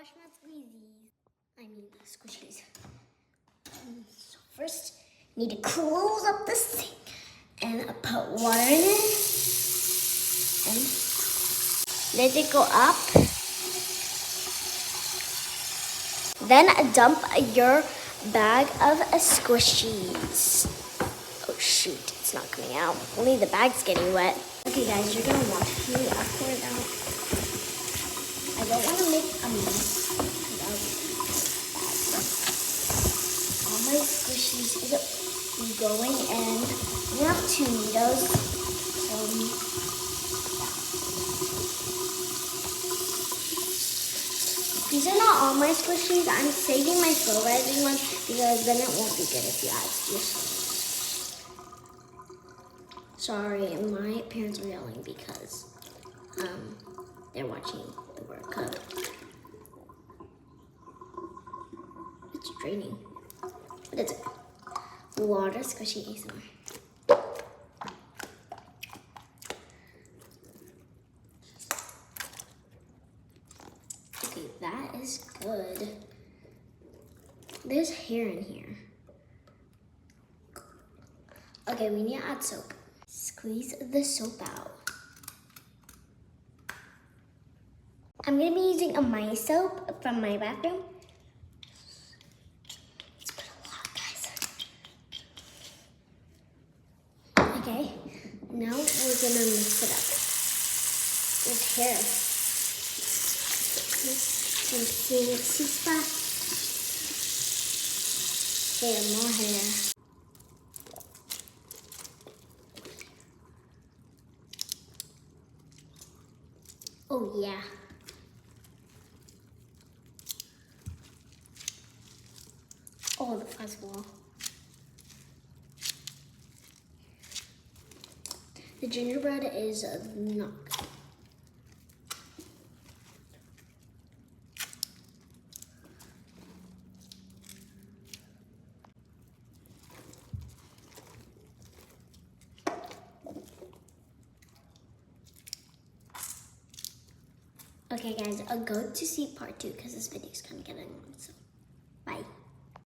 wash my squeezies. I mean the squishies. So first, need to close up the sink and put water in it and let it go up. Then dump your bag of squishies. Oh shoot, it's not coming out. Only the bag's getting wet. Okay guys, you're gonna watch me. I'll pour it out. I don't want to make a mess. All my squishies is going, and we have 2 Neatos. These are not all my squishies. I'm saving my slow rising one because then it won't be good if you add your slow. Sorry, my parents are yelling because they're watching the World Cup. It's draining. But it's okay. Water squishy ASMR. Okay, that is good. There's hair in here. Okay, we need to add soap. Squeeze the soap out. I'm gonna be using a My soap from my bathroom. Let's put a lot, guys. Okay, now we're gonna mix it up. There's hair. Mixy spot. There, more hair. Oh yeah. Oh, the fuzz wall. The gingerbread is not good. Okay guys, I'll go to see part 2 because this video is kind of getting long. So.